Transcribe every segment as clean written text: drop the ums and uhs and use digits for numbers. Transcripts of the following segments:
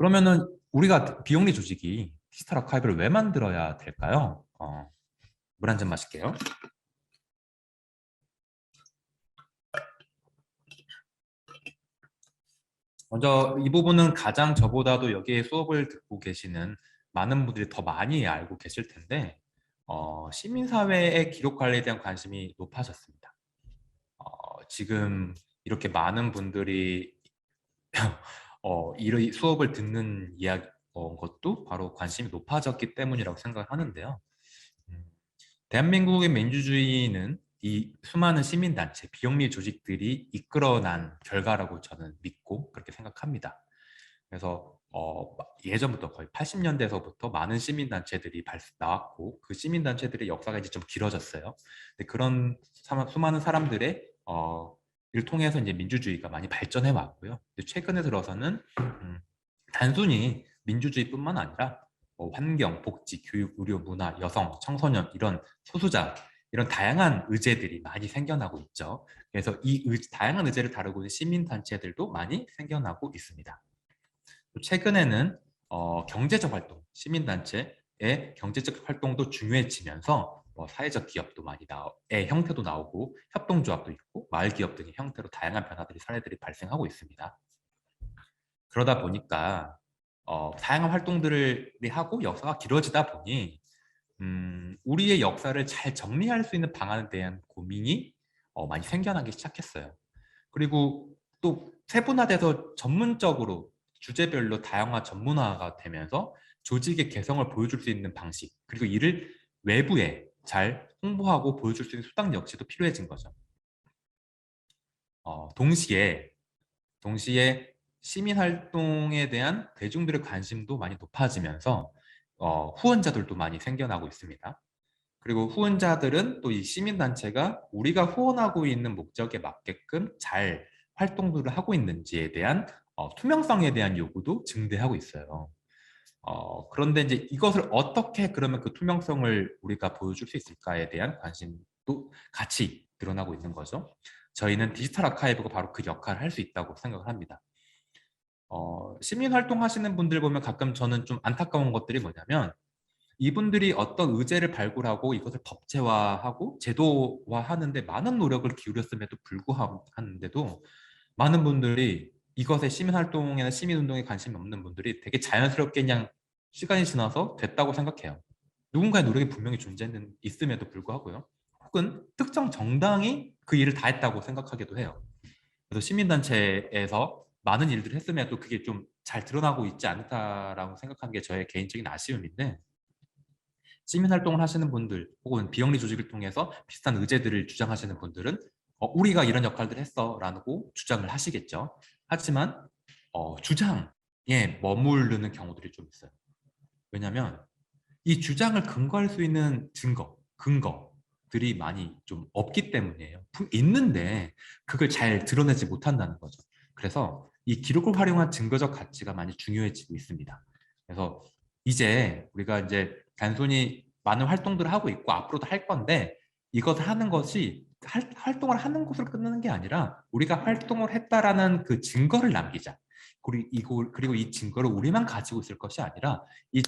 그러면은 우리가 비영리 조직이 디지털 아카이브를 왜 만들어야 될까요? 물 한 잔 마실게요. 먼저 이 부분은 가장 저보다도 여기에 수업을 듣고 계시는 많은 분들이 더 많이 알고 계실 텐데 시민사회의 기록 관리에 대한 관심이 높아졌습니다. 지금 이렇게 많은 분들이 이 수업을 듣는 이야기 것도 바로 관심이 높아졌기 때문이라고 생각하는데요. 음, 대한민국의 민주주의는 이 수많은 시민단체, 비영리 조직들이 이끌어난 결과라고 저는 믿고 그렇게 생각합니다. 그래서 예전부터 거의 80년대에서부터 많은 시민단체들이 나왔고 그 시민단체들의 역사가 이제 좀 길어졌어요. 근데 그런 수많은 사람들의 를 통해서 이제 민주주의가 많이 발전해 왔고요. 근데 최근에 들어서는 단순히 민주주의뿐만 아니라 환경, 복지, 교육, 의료, 문화, 여성, 청소년 이런 소수자 이런 다양한 의제들이 많이 생겨나고 있죠. 그래서 이 다양한 의제를 다루고 있는 시민단체들도 많이 생겨나고 있습니다. 최근에는 경제적 활동, 시민단체의 경제적 활동도 중요해지면서 사회적 기업도 의 형태도 나오고 협동조합도 있고 마을기업 등의 형태로 다양한 변화들이 사례들이 발생하고 있습니다. 그러다 보니까 다양한 활동들을 하고 역사가 길어지다 보니 우리의 역사를 잘 정리할 수 있는 방안에 대한 고민이 많이 생겨나기 시작했어요. 그리고 또 세분화돼서 전문적으로 주제별로 다양화 전문화가 되면서 조직의 개성을 보여줄 수 있는 방식 그리고 이를 외부에 잘 홍보하고 보여줄 수 있는 수단 역시도 필요해진 거죠. 동시에 시민 활동에 대한 대중들의 관심도 많이 높아지면서 후원자들도 많이 생겨나고 있습니다. 그리고 후원자들은 또 이 시민단체가 우리가 후원하고 있는 목적에 맞게끔 잘 활동들을 하고 있는지에 대한 투명성에 대한 요구도 증대하고 있어요. 그런데 이제 이것을 어떻게 그러면 그 투명성을 우리가 보여줄 수 있을까에 대한 관심도 같이 드러나고 있는 거죠. 저희는 디지털 아카이브가 바로 그 역할을 할 수 있다고 생각을 합니다. 시민 활동하시는 분들 보면 가끔 저는 좀 안타까운 것들이 뭐냐면 이분들이 어떤 의제를 발굴하고 이것을 법제화하고 제도화하는데 많은 노력을 기울였음에도 불구하는데도 많은 분들이 이것에 시민활동이나 시민운동에 관심이 없는 분들이 되게 자연스럽게 그냥 시간이 지나서 됐다고 생각해요. 누군가의 노력이 분명히 있음에도 불구하고요. 혹은 특정 정당이 그 일을 다 했다고 생각하기도 해요. 그래서 시민단체에서 많은 일들을 했음에도 그게 좀 잘 드러나고 있지 않다라고 생각하는 게 저의 개인적인 아쉬움인데 시민활동을 하시는 분들 혹은 비영리 조직을 통해서 비슷한 의제들을 주장하시는 분들은 우리가 이런 역할들을 했어 라고 주장을 하시겠죠. 하지만 주장에 머무르는 경우들이 좀 있어요. 왜냐하면 이 주장을 근거할 수 있는 근거들이 많이 좀 없기 때문이에요. 있는데 그걸 잘 드러내지 못한다는 거죠. 그래서 이 기록을 활용한 증거적 가치가 많이 중요해지고 있습니다. 그래서 이제 우리가 이제 단순히 많은 활동들을 하고 있고 앞으로도 할 건데 이것을 하는 것이 활동을 하는 것으로 끝나는 게 아니라 우리가 활동을 했다라는 그 증거를 남기자. 그리고 이 증거를 우리만 가지고 있을 것이 아니라 이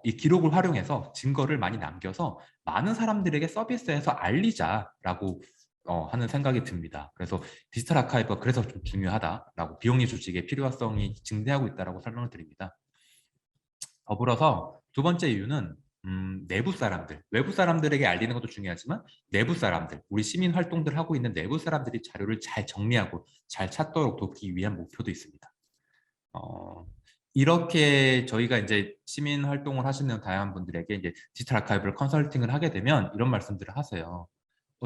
이 기록을 활용해서 증거를 많이 남겨서 많은 사람들에게 서비스해서 알리자라고 하는 생각이 듭니다. 그래서 디지털 아카이브가 그래서 좀 중요하다라고 비영리 조직의 필요성이 증대하고 있다라고 설명을 드립니다. 더불어서 두 번째 이유는 내부 사람들, 외부 사람들에게 알리는 것도 중요하지만 내부 사람들, 우리 시민 활동들 하고 있는 내부 사람들이 자료를 잘 정리하고 잘 찾도록 돕기 위한 목표도 있습니다. 어, 이렇게 저희가 이제 시민 활동을 하시는 다양한 분들에게 이제 디지털 아카이브를 컨설팅을 하게 되면 이런 말씀들을 하세요.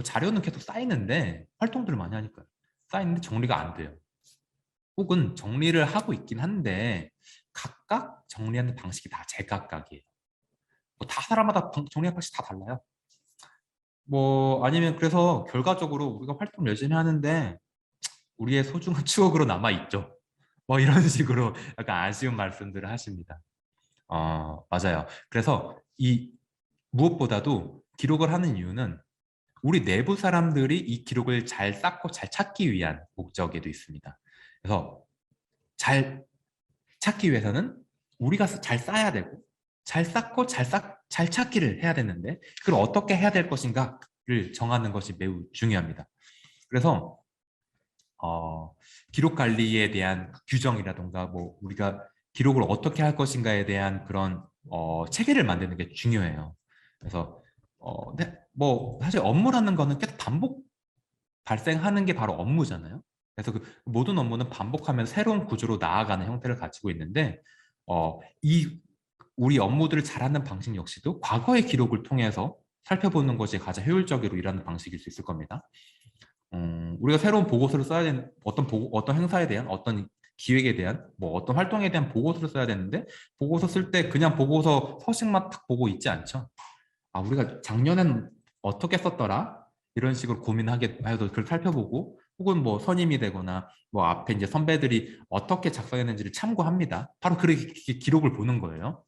자료는 계속 쌓이는데 활동들을 많이 하니까요. 쌓이는데 정리가 안 돼요. 혹은 정리를 하고 있긴 한데 각각 정리하는 방식이 다 제각각이에요. 다 사람마다 정리하는 방식이 다 달라요. 아니면 그래서 결과적으로 우리가 활동 열심히 하는데 우리의 소중한 추억으로 남아 있죠. 이런 식으로 약간 아쉬운 말씀들을 하십니다. 맞아요. 그래서 무엇보다도 기록을 하는 이유는 우리 내부 사람들이 이 기록을 잘 쌓고 잘 찾기 위한 목적에도 있습니다. 그래서 잘 찾기 위해서는 우리가 잘 쌓아야 되고 잘 쌓고 잘 찾기를 해야 되는데 그걸 어떻게 해야 될 것인가를 정하는 것이 매우 중요합니다. 그래서 기록 관리에 대한 규정이라던가 뭐 우리가 기록을 어떻게 할 것인가에 대한 그런 체계를 만드는 게 중요해요. 그래서 네, 뭐 사실 업무라는 거는 계속 반복 발생하는 게 바로 업무잖아요. 그래서 그 모든 업무는 반복하면서 새로운 구조로 나아가는 형태를 가지고 있는데 이 우리 업무들을 잘하는 방식 역시도 과거의 기록을 통해서 살펴보는 것이 가장 효율적으로 일하는 방식일 수 있을 겁니다. 우리가 새로운 보고서를 써야 되는 어떤 행사에 대한 어떤 기획에 대한 뭐 어떤 활동에 대한 보고서를 써야 되는데 보고서 쓸 때 그냥 보고서 서식만 딱 보고 있지 않죠. 아, 우리가 작년엔 어떻게 썼더라? 이런 식으로 고민하게 해도 그걸 살펴보고 혹은 뭐 선임이 되거나 뭐 앞에 이제 선배들이 어떻게 작성했는지를 참고합니다. 바로 그렇게 기록을 보는 거예요.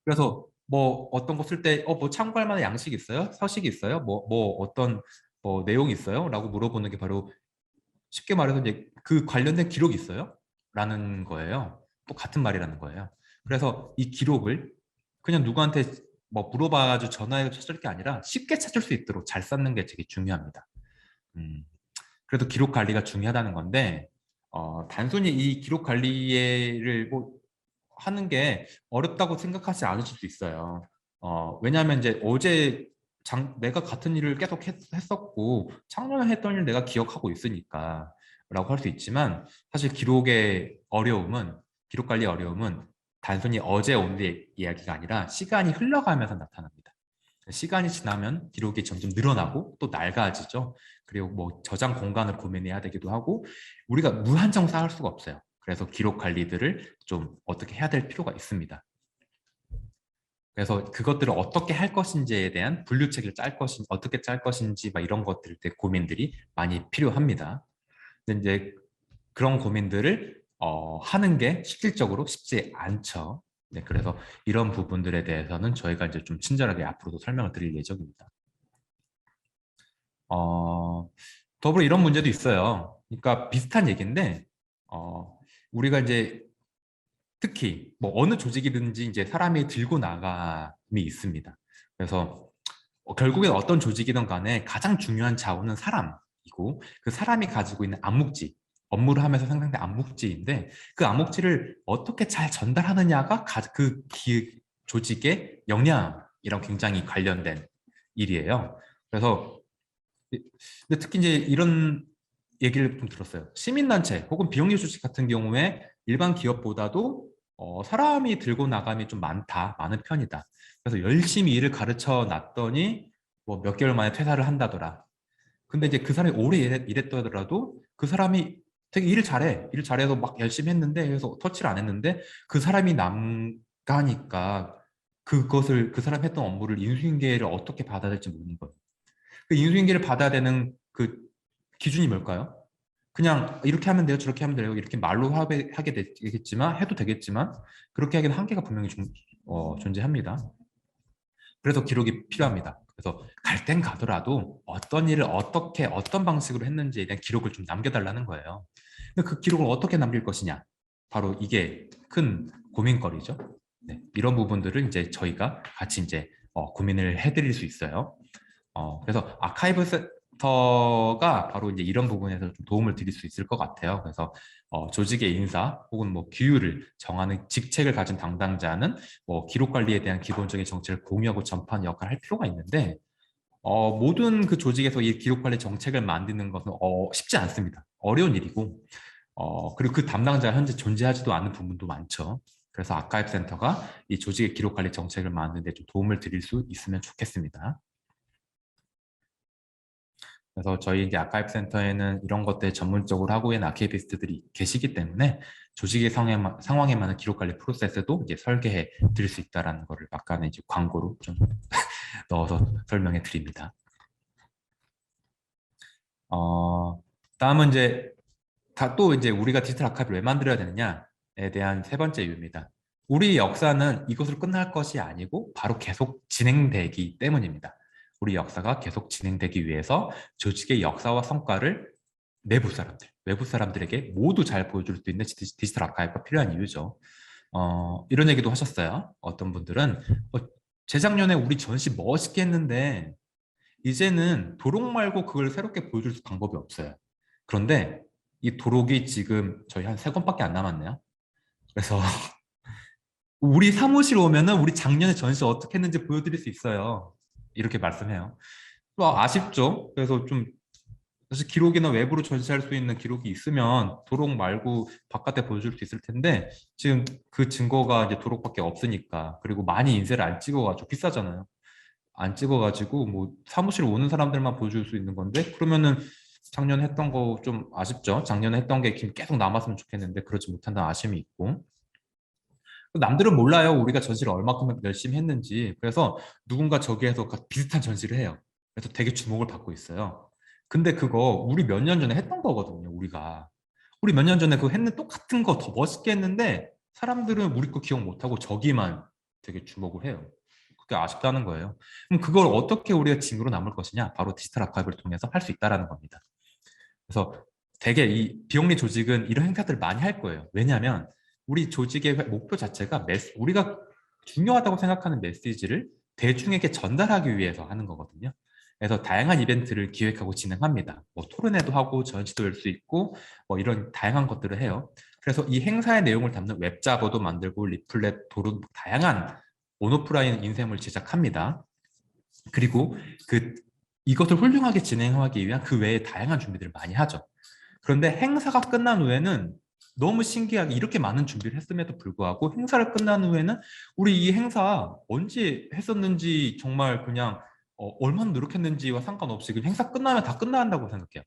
그래서 뭐 어떤 거 쓸 때 뭐 참고할 만한 양식 있어요? 서식 있어요? 뭐 어떤 뭐 내용 있어요? 라고 물어보는 게 바로 쉽게 말해서 이제 그 관련된 기록이 있어요? 라는 거예요. 또 같은 말이라는 거예요. 그래서 이 기록을 그냥 누구한테 뭐 물어봐가지고 전화해서 찾을 게 아니라 쉽게 찾을 수 있도록 잘 쌓는 게 되게 중요합니다. 음, 그래도 기록 관리가 중요하다는 건데 단순히 이 기록 관리를 뭐 하는 게 어렵다고 생각하지 않으실 수 있어요. 왜냐하면 이제 어제 내가 같은 일을 계속 했었고 작년에 했던 일 내가 기억하고 있으니까 라고 할 수 있지만 사실 기록 관리 어려움은 단순히 어제 오늘의 이야기가 아니라 시간이 흘러가면서 나타납니다. 시간이 지나면 기록이 점점 늘어나고 또 낡아지죠. 그리고 뭐 저장 공간을 고민해야 되기도 하고 우리가 무한정 쌓을 수가 없어요. 그래서 기록 관리들을 좀 어떻게 해야 될 필요가 있습니다. 그래서 그것들을 어떻게 할 것인지에 대한 분류책을 어떻게 짤 것인지 막 이런 것들 때 고민들이 많이 필요합니다. 근데 이제 그런 고민들을 하는 게 실질적으로 쉽지 않죠. 네, 그래서 이런 부분들에 대해서는 저희가 이제 좀 친절하게 앞으로도 설명을 드릴 예정입니다. 어, 더불어 이런 문제도 있어요. 그러니까 비슷한 얘기인데, 우리가 이제 특히 뭐 어느 조직이든지 이제 사람이 들고 나감이 있습니다. 그래서 결국엔 어떤 조직이든 간에 가장 중요한 자원은 사람이고 그 사람이 가지고 있는 암묵지, 업무를 하면서 생성된 암묵지인데 그 암묵지를 어떻게 잘 전달하느냐가 조직의 역량이랑 굉장히 관련된 일이에요. 그래서 근데 특히 이제 이런 얘기를 좀 들었어요. 시민단체 혹은 비영리 조직 같은 경우에 일반 기업보다도 사람이 들고 나감이 좀 많은 편이다. 그래서 열심히 일을 가르쳐 놨더니 뭐 몇 개월 만에 퇴사를 한다더라. 근데 이제 그 사람이 오래 일했더라도 그 사람이 되게 일을 잘해. 일을 잘해서 막 열심히 했는데 그래서 터치를 안 했는데 그 사람이 남가니까 그것을 그 사람 했던 업무를 인수인계를 어떻게 받아야 될지 모르는 거예요. 그 인수인계를 받아야 되는 그 기준이 뭘까요? 그냥 이렇게 하면 돼요, 저렇게 하면 돼요. 이렇게 말로 하게 되겠지만 해도 되겠지만 그렇게 하기는 한계가 분명히 존재합니다. 그래서 기록이 필요합니다. 그래서 갈 땐 가더라도 어떤 일을 어떻게 어떤 방식으로 했는지에 대한 기록을 좀 남겨달라는 거예요. 근데 그 기록을 어떻게 남길 것이냐? 바로 이게 큰 고민거리죠. 네, 이런 부분들을 이제 저희가 같이 이제 고민을 해드릴 수 있어요. 그래서 아카이브 센터가 바로 이제 이런 부분에서 좀 도움을 드릴 수 있을 것 같아요. 그래서 조직의 인사 혹은 뭐 규율을 정하는 직책을 가진 담당자는 뭐 기록 관리에 대한 기본적인 정책을 공유하고 전파하는 역할을 할 필요가 있는데 모든 그 조직에서 이 기록 관리 정책을 만드는 것은 쉽지 않습니다. 어려운 일이고 그리고 그 담당자가 현재 존재하지도 않는 부분도 많죠. 그래서 아카이브 센터가 이 조직의 기록 관리 정책을 만드는 데 좀 도움을 드릴 수 있으면 좋겠습니다. 그래서 저희 이제 아카이브 센터에는 이런 것들 전문적으로 하고 있는 아키비스트들이 계시기 때문에 조직의 상황에 맞는 기록 관리 프로세스도 이제 설계해 드릴 수 있다라는 거를 아까는 이제 광고로 좀 넣어서 설명해 드립니다. 다음은 이제 또 이제 우리가 디지털 아카이브를 왜 만들어야 되느냐에 대한 세 번째 이유입니다. 우리 역사는 이것으로 끝날 것이 아니고 바로 계속 진행되기 때문입니다. 우리 역사가 계속 진행되기 위해서 조직의 역사와 성과를 외부 사람들에게 모두 잘 보여줄 수 있는 디지털 아카이브가 필요한 이유죠. 이런 얘기도 하셨어요. 어떤 분들은 재작년에 우리 전시 멋있게 했는데 이제는 도록 말고 그걸 새롭게 보여줄 방법이 없어요. 그런데 이 도록이 지금 저희 한 3권밖에 안 남았네요. 그래서 우리 사무실 오면은 우리 작년에 전시 어떻게 했는지 보여드릴 수 있어요. 이렇게 말씀해요. 아쉽죠. 그래서 좀 사실 기록이나 외부로 전시할 수 있는 기록이 있으면 도록 말고 바깥에 보여줄 수 있을 텐데 지금 그 증거가 이제 도록밖에 없으니까, 그리고 많이 인쇄를 안 찍어가지고 비싸잖아요. 안 찍어가지고 뭐 사무실 오는 사람들만 보여줄 수 있는 건데, 그러면은 작년에 했던 거 좀 아쉽죠. 작년에 했던 게 계속 남았으면 좋겠는데 그러지 못한다는 아쉬움이 있고, 남들은 몰라요. 우리가 전시를 얼마큼 열심히 했는지. 그래서 누군가 저기에서 비슷한 전시를 해요. 그래서 되게 주목을 받고 있어요. 근데 그거 우리 몇 년 전에 했던 거거든요. 우리 몇 년 전에 그거 했는 똑같은 거 더 멋있게 했는데 사람들은 우리 거 기억 못하고 저기만 되게 주목을 해요. 그게 아쉽다는 거예요. 그럼 그걸 어떻게 우리가 증거로 남을 것이냐? 바로 디지털 아카이브를 통해서 할 수 있다라는 겁니다. 그래서 되게 이 비영리 조직은 이런 행사들을 많이 할 거예요. 왜냐하면 우리 조직의 목표 자체가 우리가 중요하다고 생각하는 메시지를 대중에게 전달하기 위해서 하는 거거든요. 그래서 다양한 이벤트를 기획하고 진행합니다. 뭐 토론회도 하고 전시도 열 수 있고 뭐 이런 다양한 것들을 해요. 그래서 이 행사의 내용을 담는 웹자보도 만들고 리플렛, 도록, 다양한 온오프라인 인쇄물 제작합니다. 그리고 그 이것을 훌륭하게 진행하기 위한 그 외에 다양한 준비들을 많이 하죠. 그런데 행사가 끝난 후에는 너무 신기하게 이렇게 많은 준비를 했음에도 불구하고 행사를 끝난 후에는 우리 이 행사 언제 했었는지 정말 그냥 얼마나 노력했는지와 상관없이 그냥 행사 끝나면 다 끝난다고 생각해요.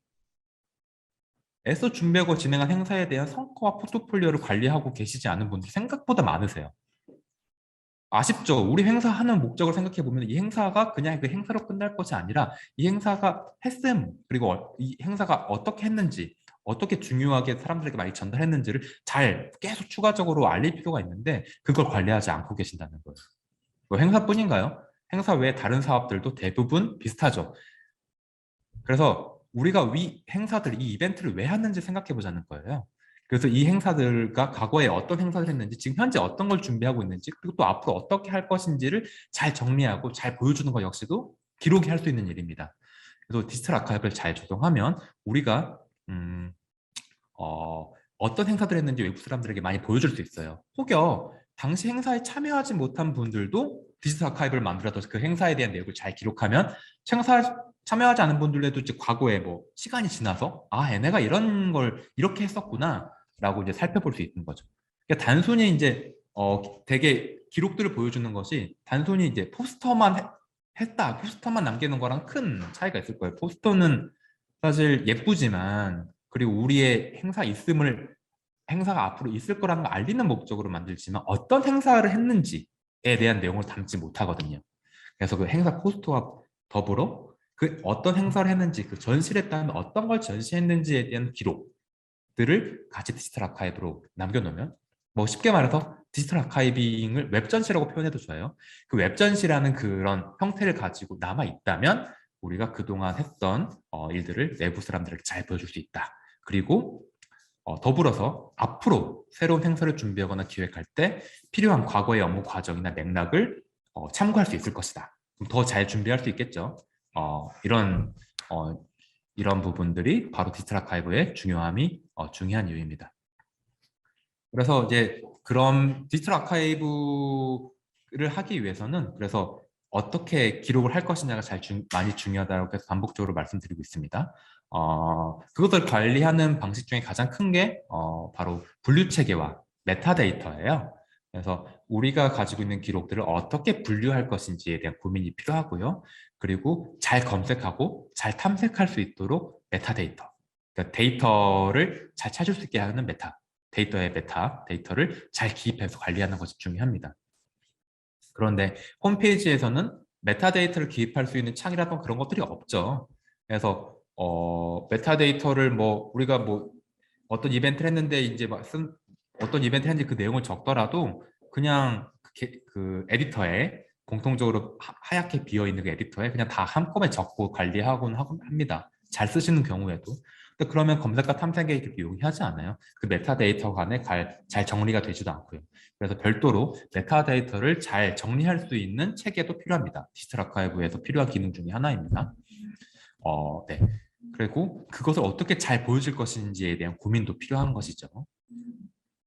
애써 준비하고 진행한 행사에 대한 성과와 포트폴리오를 관리하고 계시지 않은 분들이 생각보다 많으세요. 아쉽죠. 우리 행사하는 목적을 생각해 보면 이 행사가 그냥 그 행사로 끝날 것이 아니라 이 행사가 했음, 그리고 이 행사가 어떻게 했는지, 어떻게 중요하게 사람들에게 많이 전달했는지를 잘 계속 추가적으로 알릴 필요가 있는데 그걸 관리하지 않고 계신다는 거예요. 뭐 행사뿐인가요? 행사 외에 다른 사업들도 대부분 비슷하죠. 그래서 우리가 이 행사들, 이 이벤트를 왜 하는지 생각해 보자는 거예요. 그래서 이 행사들과 과거에 어떤 행사를 했는지, 지금 현재 어떤 걸 준비하고 있는지, 그리고 또 앞으로 어떻게 할 것인지를 잘 정리하고 잘 보여주는 것 역시도 기록이 할 수 있는 일입니다. 그래서 디지털 아카이브를 잘 조정하면 우리가 어떤 행사들을 했는지 외국 사람들에게 많이 보여줄 수 있어요. 혹여 당시 행사에 참여하지 못한 분들도 디지털 아카이브를 만들어서 그 행사에 대한 내용을 잘 기록하면 참여하지 않은 분들에도 이제 과거에 뭐 시간이 지나서 얘네가 이런 걸 이렇게 했었구나 라고 이제 살펴볼 수 있는 거죠. 그러니까 단순히 이제 되게 기록들을 보여주는 것이 단순히 이제 포스터만 남기는 거랑 큰 차이가 있을 거예요. 포스터는 사실 예쁘지만, 그리고 우리의 행사가 앞으로 있을 거라는 걸 알리는 목적으로 만들지만 어떤 행사를 했는지에 대한 내용을 담지 못하거든요. 그래서 그 행사 포스터와 더불어 그 어떤 행사를 했는지, 그 전시를 했다면 어떤 걸 전시했는지에 대한 기록들을 같이 디지털 아카이브로 남겨놓으면, 뭐 쉽게 말해서 디지털 아카이빙을 웹전시라고 표현해도 좋아요. 그 웹전시라는 그런 형태를 가지고 남아 있다면 우리가 그동안 했던 일들을 내부 사람들에게 잘 보여줄 수 있다. 그리고 더불어서 앞으로 새로운 행사를 준비하거나 기획할 때 필요한 과거의 업무 과정이나 맥락을 참고할 수 있을 것이다. 더 잘 준비할 수 있겠죠. 이런 이런 부분들이 바로 디지털 아카이브의 중요한 이유입니다. 그래서 이제 그런 디지털 아카이브를 하기 위해서는 그래서 어떻게 기록을 할 것이냐가 많이 중요하다고 해서 반복적으로 말씀드리고 있습니다. 그것을 관리하는 방식 중에 가장 큰 게 바로 분류 체계와 메타데이터예요. 그래서 우리가 가지고 있는 기록들을 어떻게 분류할 것인지에 대한 고민이 필요하고요. 그리고 잘 검색하고 잘 탐색할 수 있도록 메타데이터, 그러니까 데이터를 잘 찾을 수 있게 하는 데이터를 잘 기입해서 관리하는 것이 중요합니다. 그런데 홈페이지에서는 메타데이터를 기입할 수 있는 창이라던가 그런 것들이 없죠. 그래서 메타데이터를 뭐 우리가 뭐 어떤 이벤트를 했는데 이제 어떤 이벤트를 했는지 그 내용을 적더라도 그냥 그 에디터에 공통적으로 하얗게 비어 있는 그 에디터에 그냥 다 한꺼번에 적고 관리하곤 합니다. 잘 쓰시는 경우에도. 근데 그러면 검색과 탐색에 그렇게 용이하지 않아요. 그 메타데이터 간에 잘 정리가 되지도 않고요. 그래서 별도로 메타데이터를 잘 정리할 수 있는 체계도 필요합니다. 디지털 아카이브에서 필요한 기능 중에 하나입니다. 네. 그리고 그것을 어떻게 잘 보여줄 것인지에 대한 고민도 필요한 것이죠.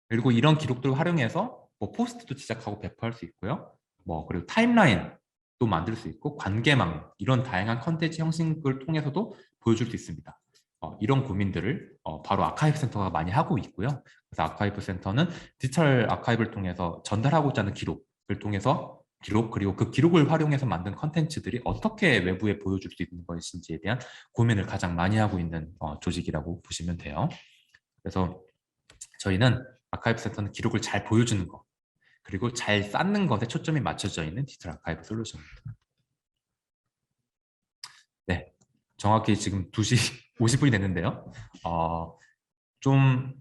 그리고 이런 기록들을 활용해서 뭐 포스트도 제작하고 배포할 수 있고요. 뭐 그리고 타임라인도 만들 수 있고 관계망 이런 다양한 컨텐츠 형식을 통해서도 보여줄 수 있습니다. 이런 고민들을 바로 아카이브 센터가 많이 하고 있고요. 그래서 아카이브 센터는 디지털 아카이브를 통해서 전달하고자 하는 기록을 통해서 그리고 그 기록을 활용해서 만든 컨텐츠들이 어떻게 외부에 보여줄 수 있는 것인지에 대한 고민을 가장 많이 하고 있는 조직이라고 보시면 돼요. 그래서 저희는 아카이브 센터는 기록을 잘 보여주는 것 그리고 잘 쌓는 것에 초점이 맞춰져 있는 디지털 아카이브 솔루션입니다. 네, 정확히 지금 2시 50분이 됐는데요. 좀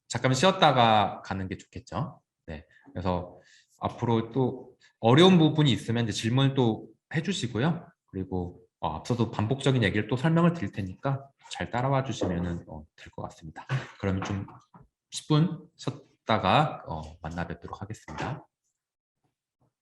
잠깐 쉬었다가 가는 게 좋겠죠. 네, 그래서 앞으로 또 어려운 부분이 있으면 이제 질문을 또 해주시고요. 그리고 앞서도 반복적인 얘기를 또 설명을 드릴 테니까 잘 따라와 주시면 될 것 같습니다. 그러면 좀 10분 쉬었다가 만나 뵙도록 하겠습니다.